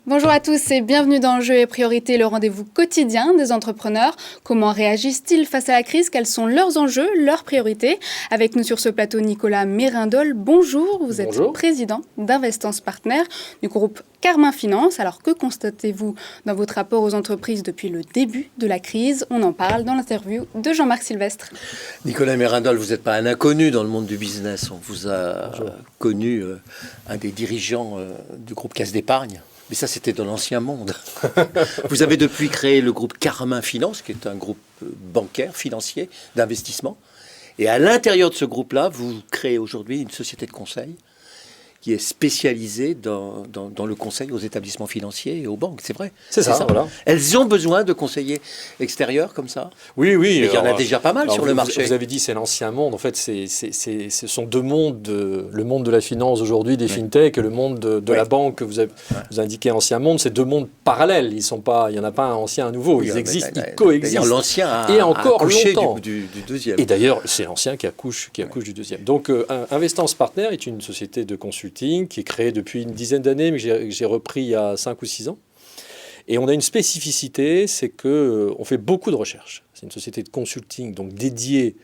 Bonjour à tous et bienvenue dans Enjeux et Priorités, le rendez-vous quotidien des entrepreneurs. Comment réagissent-ils face à la crise? Quels sont leurs enjeux, leurs priorités? Avec nous sur ce plateau, Nicolas Mérindol. Bonjour, vous êtes président d'Investance Partners du groupe Carmin Finance. Alors que constatez-vous dans votre rapport aux entreprises depuis le début de la crise? On en parle dans l'interview de Jean-Marc Sylvestre. Nicolas Mérindol, vous n'êtes pas un inconnu dans le monde du business. On vous a connu un des dirigeants du groupe Caisse d'Épargne. Mais ça, c'était dans l'ancien monde. Vous avez depuis créé le groupe Carmin Finance, qui est un groupe bancaire, financier, d'investissement. Et à l'intérieur de ce groupe-là, vous créez aujourd'hui une société de conseil qui est spécialisée dans le conseil aux établissements financiers et aux banques. C'est vrai. C'est ça, voilà. Elles ont besoin de conseillers extérieurs comme ça? Oui. Mais il y en a déjà pas mal sur le marché. Vous avez dit c'est l'ancien monde. En fait, ce sont deux mondes. Le monde de la finance aujourd'hui, des fintechs, et le monde de la banque que vous indiquez ancien monde. C'est deux mondes parallèles. Il n'y en a pas un ancien, un nouveau. Ils existent, ils coexistent. D'ailleurs, l'ancien a accouché du deuxième. Et d'ailleurs, c'est l'ancien qui accouche du deuxième. Donc, Investance Partners est une société de consulting qui est créée depuis une dizaine d'années, mais que j'ai repris il y a 5 ou 6 ans. Et on a une spécificité, c'est qu'on fait beaucoup de recherche. C'est une société de consulting donc dédiée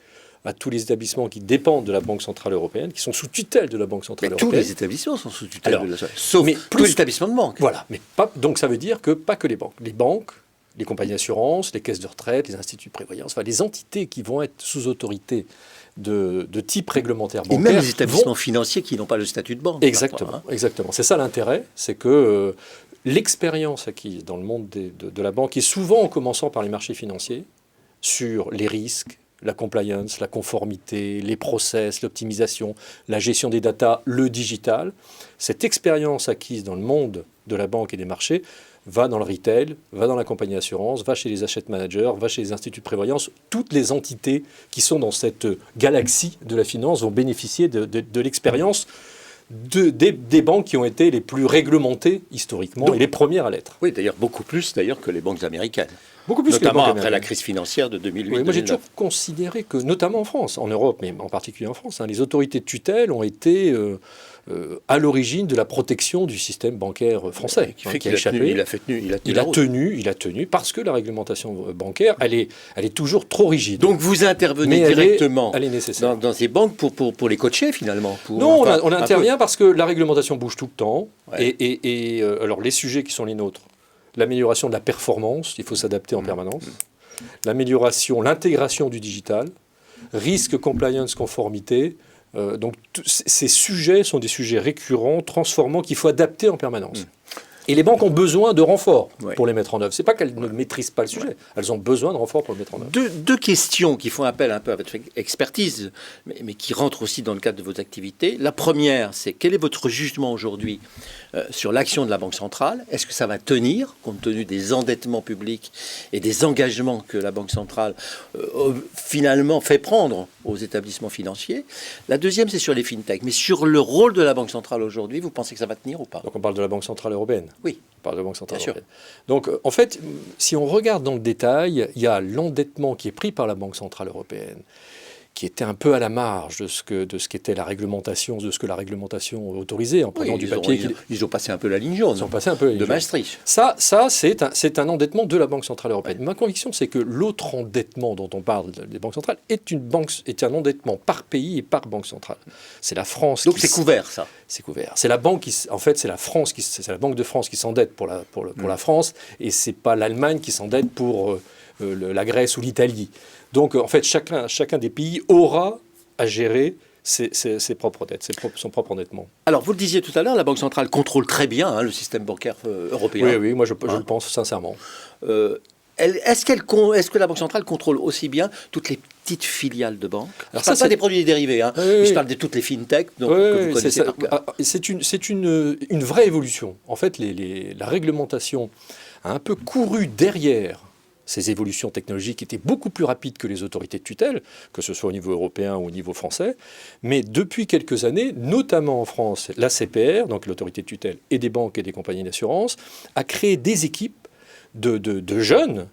à tous les établissements qui dépendent de la Banque Centrale Européenne, qui sont sous tutelle de la Banque Centrale Européenne. Tous les établissements sont sous tutelle de la sauf tous les établissements de banque. Voilà, mais donc ça veut dire que pas que les banques. Les banques, les compagnies d'assurance, les caisses de retraite, les instituts de prévoyance, enfin les entités qui vont être sous autorité de type réglementaire bancaire. Et même les établissements financiers qui n'ont pas le statut de banque. Exactement. C'est ça l'intérêt, c'est que l'expérience acquise dans le monde de la banque, et souvent en commençant par les marchés financiers, sur les risques, la compliance, la conformité, les process, l'optimisation, la gestion des data, le digital, cette expérience acquise dans le monde de la banque et des marchés va dans le retail, va dans la compagnie d'assurance, va chez les asset managers, va chez les instituts de prévoyance. Toutes les entités qui sont dans cette galaxie de la finance vont bénéficier de l'expérience des banques qui ont été les plus réglementées historiquement et les premières à l'être. Oui, d'ailleurs, beaucoup plus que les banques américaines. Beaucoup plus notamment que les banques après la crise financière de 2008. Oui, moi, j'ai toujours considéré que, notamment en France, en Europe, mais en particulier en France, les autorités de tutelle ont été à l'origine de la protection du système bancaire français. Qui fait qu'il a échappé. Il a tenu parce que la réglementation bancaire, elle est toujours trop rigide. Donc vous intervenez directement elle est nécessaire. Dans ces banques pour les coacher finalement. Non, on intervient parce que la réglementation bouge tout le temps. Ouais. Alors les sujets qui sont les nôtres, l'amélioration de la performance, il faut s'adapter en permanence. L'amélioration, l'intégration du digital, risque, compliance, conformité. Donc ces sujets sont des sujets récurrents, transformants, qu'il faut adapter en permanence. Et les banques ont besoin de renforts pour les mettre en œuvre. Ce n'est pas qu'elles ne maîtrisent pas le sujet, elles ont besoin de renforts pour le mettre en œuvre. Deux questions qui font appel un peu à votre expertise, mais qui rentrent aussi dans le cadre de vos activités. La première, c'est quel est votre jugement aujourd'hui sur l'action de la Banque centrale? Est-ce que ça va tenir, compte tenu des endettements publics et des engagements que la Banque centrale finalement fait prendre aux établissements financiers? La deuxième, c'est sur les fintechs. Mais sur le rôle de la Banque centrale aujourd'hui, vous pensez que ça va tenir ou pas? Donc on parle de la Banque centrale européenne. Oui. On parle de la Banque centrale européenne. Donc en fait, si on regarde dans le détail, il y a l'endettement qui est pris par la Banque centrale européenne, qui était un peu à la marge de ce qu'était la réglementation, de ce que la réglementation autorisait en prenant du papier. Ils ont passé un peu la ligne jaune. Ils ont passé un peu la ligne jaune. Maastricht. Ça c'est un endettement de la Banque centrale européenne. Ma conviction, c'est que l'autre endettement dont on parle des banques centrales est un endettement par pays et par banque centrale. C'est la France. Donc c'est couvert, ça. C'est couvert. C'est la banque c'est la Banque de France qui s'endette pour la France, et c'est pas l'Allemagne qui s'endette pour la Grèce ou l'Italie. Donc, en fait, chacun des pays aura à gérer ses propres dettes, son propre endettement. Alors, vous le disiez tout à l'heure, la Banque centrale contrôle très bien le système bancaire européen. Oui, moi je le pense sincèrement. Est-ce que la Banque centrale contrôle aussi bien toutes les petites filiales de banques? Alors, ça, pas des produits dérivés, je parle de toutes les fintechs que vous connaissez par cœur. C'est une vraie évolution. En fait, la réglementation a un peu couru derrière ces évolutions technologiques étaient beaucoup plus rapides que les autorités de tutelle, que ce soit au niveau européen ou au niveau français. Mais depuis quelques années, notamment en France, l'ACPR, donc l'autorité de tutelle et des banques et des compagnies d'assurance, a créé des équipes de jeunes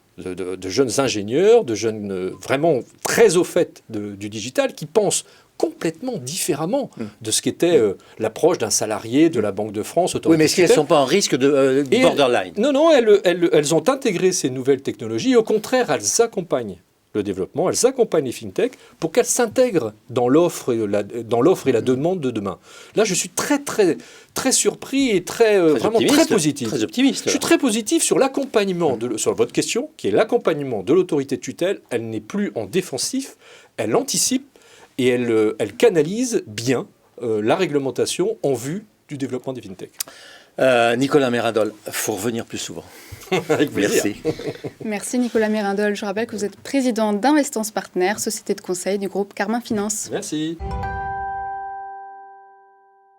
ingénieurs, de jeunes vraiment très au fait du digital, qui pensent complètement différemment de ce qu'était l'approche d'un salarié de la Banque de France. Oui, mais est-ce qu'elles ne sont pas en risque de borderline? Non, elles ont intégré ces nouvelles technologies et au contraire, elles accompagnent le développement, elles accompagnent les fintechs pour qu'elles s'intègrent dans l'offre et la demande de demain. Là, je suis très, très, très surpris et vraiment très positif. Très optimiste. Je suis très positif sur l'accompagnement, sur votre question, qui est l'accompagnement de l'autorité de tutelle. Elle n'est plus en défensif, elle anticipe et elle canalise bien la réglementation en vue du développement des fintechs. Nicolas Mérindol, il faut revenir plus souvent. Avec plaisir. Merci. Merci Nicolas Mérindol. Je rappelle que vous êtes président d'Investance Partners, société de conseil du groupe Carmin Finance. Merci.